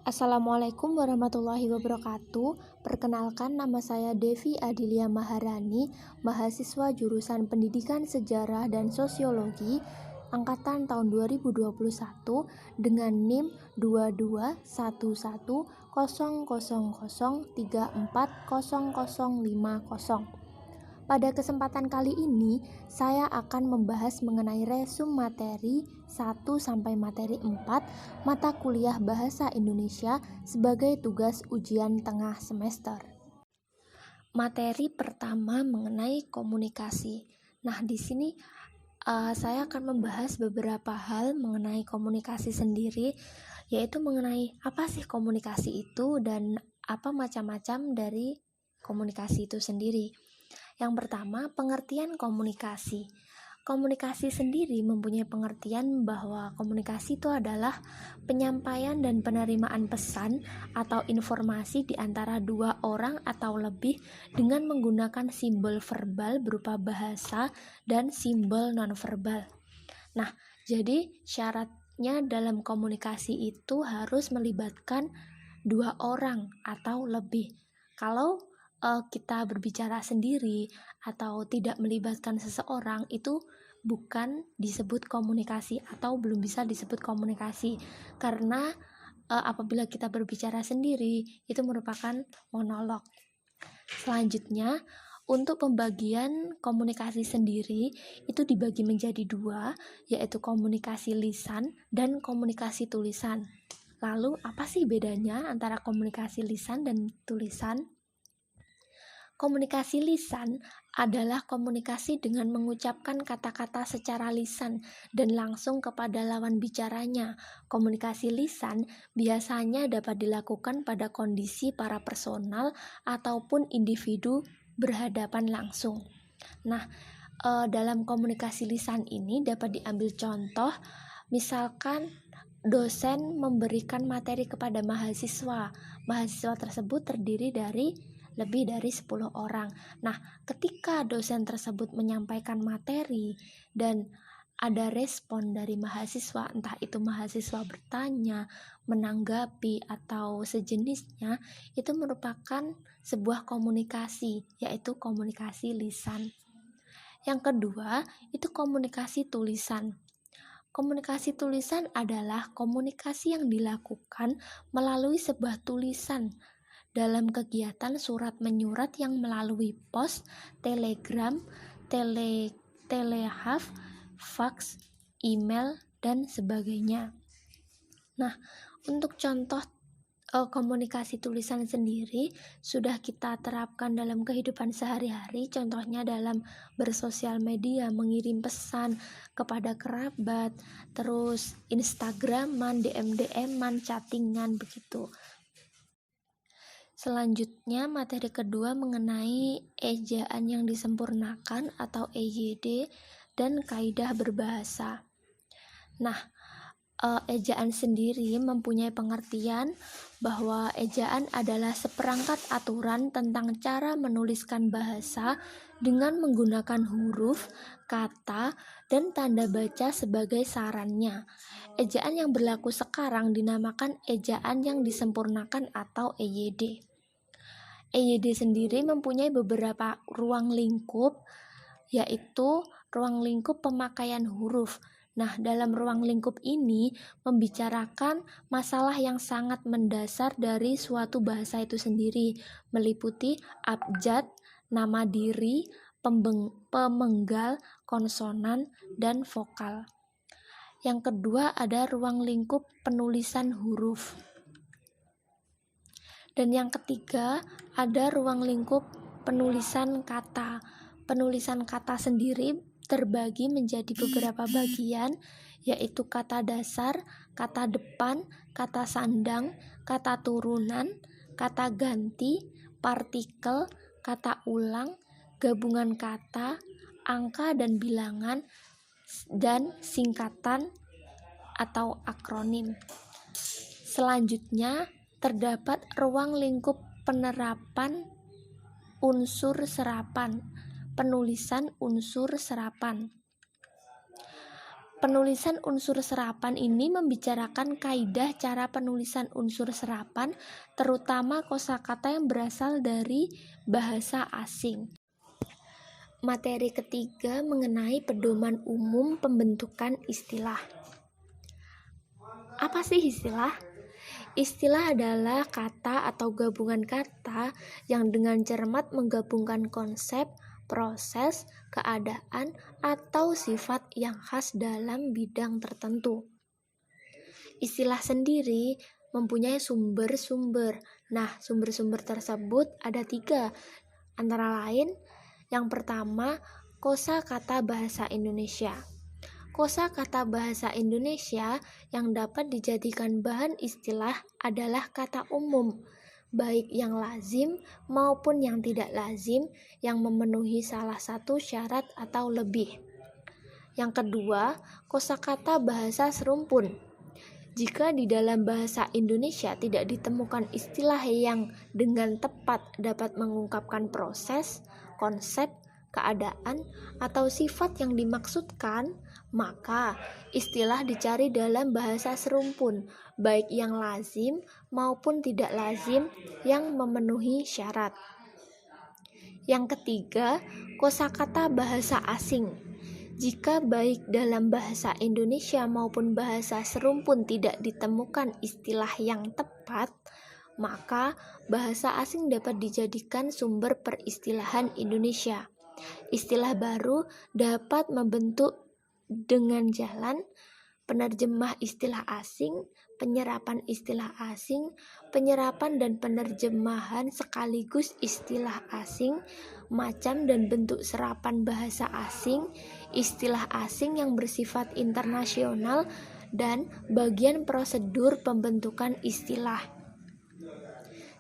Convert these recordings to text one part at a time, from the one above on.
Assalamualaikum warahmatullahi wabarakatuh. Perkenalkan, nama saya Devi Adilia Maharani, mahasiswa jurusan Pendidikan Sejarah dan Sosiologi angkatan tahun 2021 dengan NIM 22110000340050. Pada kesempatan kali ini, saya akan membahas mengenai resum materi 1 sampai materi 4 mata kuliah Bahasa Indonesia sebagai tugas ujian tengah semester. Materi pertama mengenai komunikasi. Nah, di sini saya akan membahas beberapa hal mengenai komunikasi sendiri, yaitu mengenai apa sih komunikasi itu dan apa macam-macam dari komunikasi itu sendiri. Yang pertama, pengertian komunikasi. Komunikasi sendiri mempunyai pengertian bahwa komunikasi itu adalah penyampaian dan penerimaan pesan atau informasi di antara dua orang atau lebih dengan menggunakan simbol verbal berupa bahasa dan simbol nonverbal. Nah, jadi syaratnya dalam komunikasi itu harus melibatkan dua orang atau lebih. Kalau kita berbicara sendiri atau tidak melibatkan seseorang, itu bukan disebut komunikasi atau belum bisa disebut komunikasi, karena apabila kita berbicara sendiri itu merupakan monolog. Selanjutnya, untuk pembagian komunikasi sendiri itu dibagi menjadi dua, yaitu komunikasi lisan dan komunikasi tulisan. Lalu apa sih bedanya antara komunikasi lisan dan tulisan? Komunikasi lisan adalah komunikasi dengan mengucapkan kata-kata secara lisan dan langsung kepada lawan bicaranya. Komunikasi lisan biasanya dapat dilakukan pada kondisi para personal ataupun individu berhadapan langsung. Nah, dalam komunikasi lisan ini dapat diambil contoh, misalkan dosen memberikan materi kepada mahasiswa. Mahasiswa tersebut terdiri dari lebih dari 10 orang. Nah, ketika dosen tersebut menyampaikan materi dan ada respon dari mahasiswa, entah itu mahasiswa bertanya, menanggapi, atau sejenisnya, itu merupakan sebuah komunikasi, yaitu komunikasi lisan. Yang kedua, itu komunikasi tulisan. Komunikasi tulisan adalah komunikasi yang dilakukan melalui sebuah tulisan dalam kegiatan surat menyurat yang melalui pos, telegram, telehaf, fax, email, dan sebagainya. Nah, untuk contoh komunikasi tulisan sendiri sudah kita terapkan dalam kehidupan sehari-hari, contohnya dalam bersosial media, mengirim pesan kepada kerabat, terus Instagraman, DM-an, chattingan, begitu. Selanjutnya, materi kedua mengenai ejaan yang disempurnakan atau EYD dan kaidah berbahasa. Nah, ejaan sendiri mempunyai pengertian bahwa ejaan adalah seperangkat aturan tentang cara menuliskan bahasa dengan menggunakan huruf, kata, dan tanda baca sebagai sarannya. Ejaan yang berlaku sekarang dinamakan ejaan yang disempurnakan atau EYD. EYD sendiri mempunyai beberapa ruang lingkup, yaitu ruang lingkup pemakaian huruf. Nah, dalam ruang lingkup ini membicarakan masalah yang sangat mendasar dari suatu bahasa itu sendiri, meliputi abjad, nama diri, pemenggal, konsonan, dan vokal. Yang kedua ada ruang lingkup penulisan huruf. Dan yang ketiga ada ruang lingkup penulisan kata. Penulisan kata sendiri terbagi menjadi beberapa bagian, yaitu kata dasar, kata depan, kata sandang, kata turunan, kata ganti, partikel, kata ulang, gabungan kata, angka dan bilangan, dan singkatan atau akronim. Selanjutnya terdapat ruang lingkup penerapan unsur serapan, penulisan unsur serapan. Penulisan unsur serapan ini membicarakan kaidah cara penulisan unsur serapan, terutama kosakata yang berasal dari bahasa asing. Materi ketiga mengenai pedoman umum pembentukan istilah. Apa sih istilah? Istilah adalah kata atau gabungan kata yang dengan cermat menggabungkan konsep, proses, keadaan, atau sifat yang khas dalam bidang tertentu. Istilah sendiri mempunyai sumber-sumber. Nah, sumber-sumber tersebut ada 3, antara lain yang pertama, kosakata bahasa Indonesia. Kosakata bahasa Indonesia yang dapat dijadikan bahan istilah adalah kata umum, baik yang lazim maupun yang tidak lazim yang memenuhi salah satu syarat atau lebih. Yang kedua, kosakata bahasa serumpun. Jika di dalam bahasa Indonesia tidak ditemukan istilah yang dengan tepat dapat mengungkapkan proses, konsep, keadaan, atau sifat yang dimaksudkan, maka istilah dicari dalam bahasa serumpun, baik yang lazim maupun tidak lazim yang memenuhi syarat. Yang ketiga, kosakata bahasa asing. Jika baik dalam bahasa Indonesia maupun bahasa serumpun tidak ditemukan istilah yang tepat, maka bahasa asing dapat dijadikan sumber peristilahan Indonesia. Istilah baru dapat membentuk dengan jalan penerjemah istilah asing, penyerapan istilah asing, penyerapan dan penerjemahan sekaligus istilah asing, macam dan bentuk serapan bahasa asing, istilah asing yang bersifat internasional, dan bagian prosedur pembentukan istilah.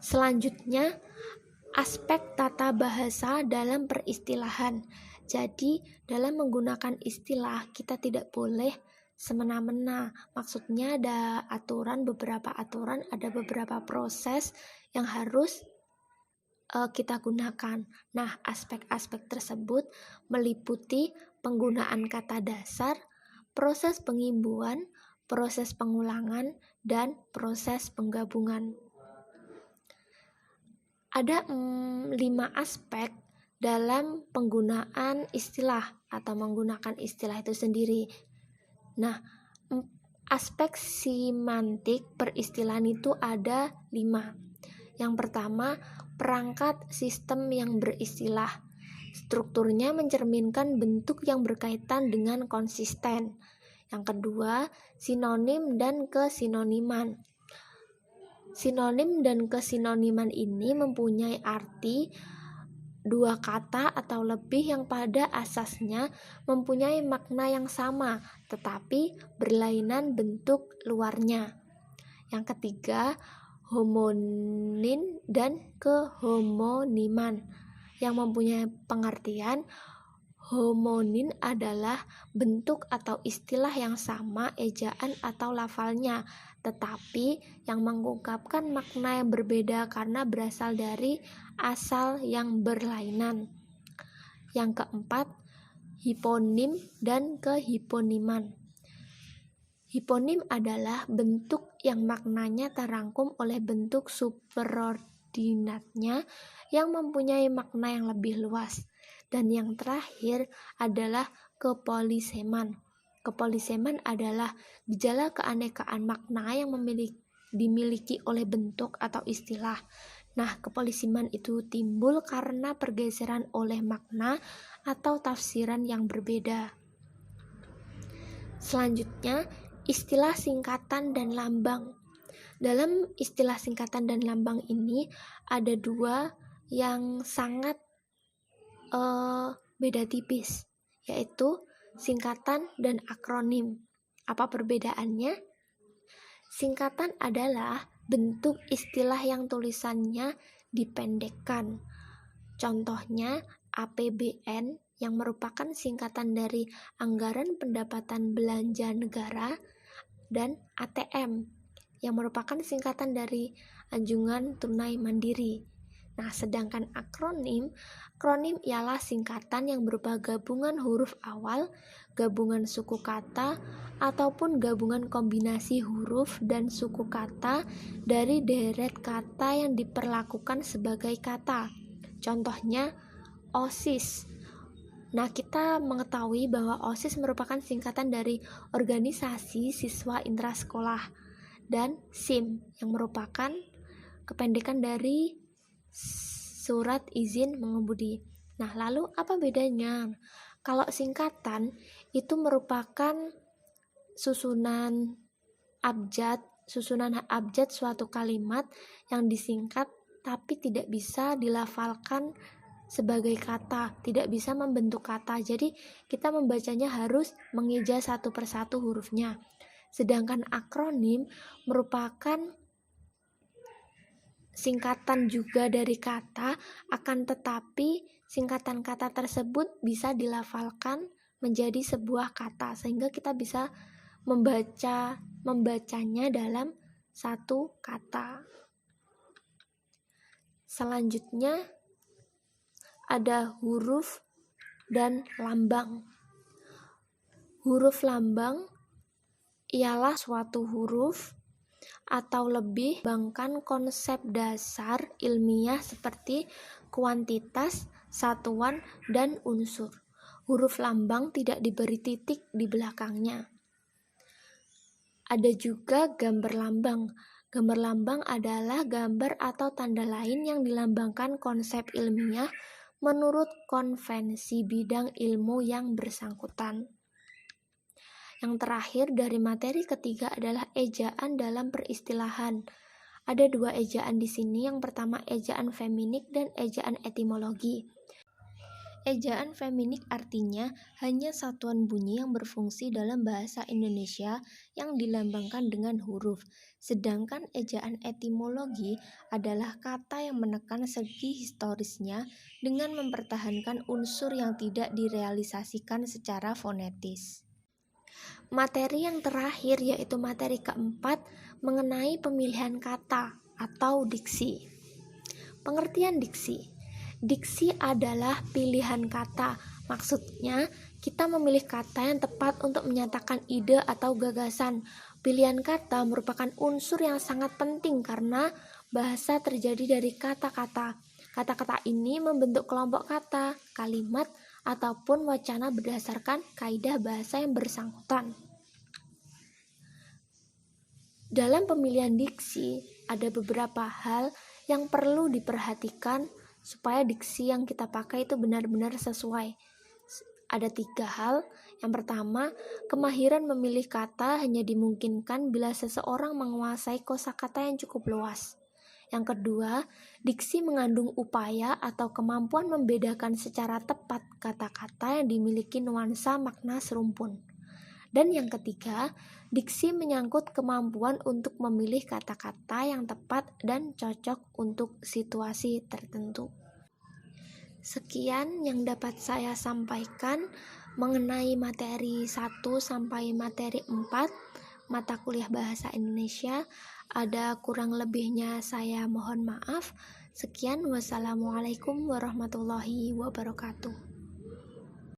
Selanjutnya, aspek tata bahasa dalam peristilahan. Jadi, dalam menggunakan istilah, kita tidak boleh semena-mena. Maksudnya ada beberapa aturan, ada beberapa proses yang harus kita gunakan. Nah, aspek-aspek tersebut meliputi penggunaan kata dasar, proses pengimbuan, proses pengulangan, dan proses penggabungan. Ada 5 aspek dalam penggunaan istilah atau menggunakan istilah itu sendiri. Nah, aspek semantik peristilahan itu ada 5. Yang pertama, perangkat sistem yang beristilah. Strukturnya mencerminkan bentuk yang berkaitan dengan konsisten. Yang kedua, sinonim dan kesinoniman. Sinonim dan kesinoniman ini mempunyai arti 2 kata atau lebih yang pada asasnya mempunyai makna yang sama, tetapi berlainan bentuk luarnya. Yang ketiga, homonim dan kehomoniman, yang mempunyai pengertian homonim adalah bentuk atau istilah yang sama ejaan atau lafalnya, tetapi yang mengungkapkan makna yang berbeda karena berasal dari asal yang berlainan. Yang keempat, hiponim dan kehiponiman. Hiponim adalah bentuk yang maknanya terangkum oleh bentuk superordinatnya yang mempunyai makna yang lebih luas. Dan yang terakhir adalah kepoliseman. Kepoliseman adalah gejala keanekaan makna yang dimiliki oleh bentuk atau istilah. Nah, kepoliseman itu timbul karena pergeseran oleh makna atau tafsiran yang berbeda. Selanjutnya, istilah singkatan dan lambang. Dalam istilah singkatan dan lambang ini ada 2 yang sangat beda tipis, yaitu singkatan dan akronim. Apa perbedaannya? Singkatan adalah bentuk istilah yang tulisannya dipendekkan. Contohnya APBN yang merupakan singkatan dari Anggaran Pendapatan Belanja Negara, dan ATM yang merupakan singkatan dari Anjungan Tunai Mandiri. Nah, sedangkan akronim ialah singkatan yang berupa gabungan huruf awal, gabungan suku kata, ataupun gabungan kombinasi huruf dan suku kata dari deret kata yang diperlakukan sebagai kata. Contohnya, OSIS. Nah, kita mengetahui bahwa OSIS merupakan singkatan dari Organisasi Siswa Intrasekolah, dan SIM yang merupakan kependekan dari Surat Izin Mengemudi. Nah, lalu apa bedanya? Kalau singkatan itu merupakan susunan abjad suatu kalimat yang disingkat tapi tidak bisa dilafalkan sebagai kata, tidak bisa membentuk kata. Jadi kita membacanya harus mengeja satu persatu hurufnya. Sedangkan akronim merupakan singkatan juga dari kata, akan tetapi singkatan kata tersebut bisa dilafalkan menjadi sebuah kata, sehingga kita bisa membacanya dalam satu kata. Selanjutnya ada huruf dan lambang. Huruf lambang ialah suatu huruf atau lebih mengembangkan konsep dasar ilmiah seperti kuantitas, satuan, dan unsur. Huruf lambang tidak diberi titik di belakangnya. Ada juga gambar lambang. Gambar lambang adalah gambar atau tanda lain yang dilambangkan konsep ilmiah menurut konvensi bidang ilmu yang bersangkutan. Yang terakhir dari materi ketiga adalah ejaan dalam peristilahan. Ada dua ejaan di sini. Yang pertama ejaan feminik dan ejaan etimologi. Ejaan feminik artinya hanya satuan bunyi yang berfungsi dalam bahasa Indonesia yang dilambangkan dengan huruf. Sedangkan ejaan etimologi adalah kata yang menekan segi historisnya dengan mempertahankan unsur yang tidak direalisasikan secara fonetis. Materi yang terakhir yaitu materi keempat mengenai pemilihan kata atau diksi. Pengertian diksi. Diksi adalah pilihan kata. Maksudnya, kita memilih kata yang tepat untuk menyatakan ide atau gagasan. Pilihan kata merupakan unsur yang sangat penting karena bahasa terjadi dari kata-kata. Kata-kata ini membentuk kelompok kata, kalimat, ataupun wacana berdasarkan kaidah bahasa yang bersangkutan. Dalam pemilihan diksi, ada beberapa hal yang perlu diperhatikan supaya diksi yang kita pakai itu benar-benar sesuai. Ada 3 hal. Yang pertama, kemahiran memilih kata hanya dimungkinkan bila seseorang menguasai kosakata yang cukup luas. Yang kedua, diksi mengandung upaya atau kemampuan membedakan secara tepat kata-kata yang dimiliki nuansa makna serumpun. Dan yang ketiga, diksi menyangkut kemampuan untuk memilih kata-kata yang tepat dan cocok untuk situasi tertentu. Sekian yang dapat saya sampaikan mengenai materi 1 sampai materi 4 mata kuliah Bahasa Indonesia. Ada kurang lebihnya saya mohon maaf. Sekian, wassalamualaikum warahmatullahi wabarakatuh.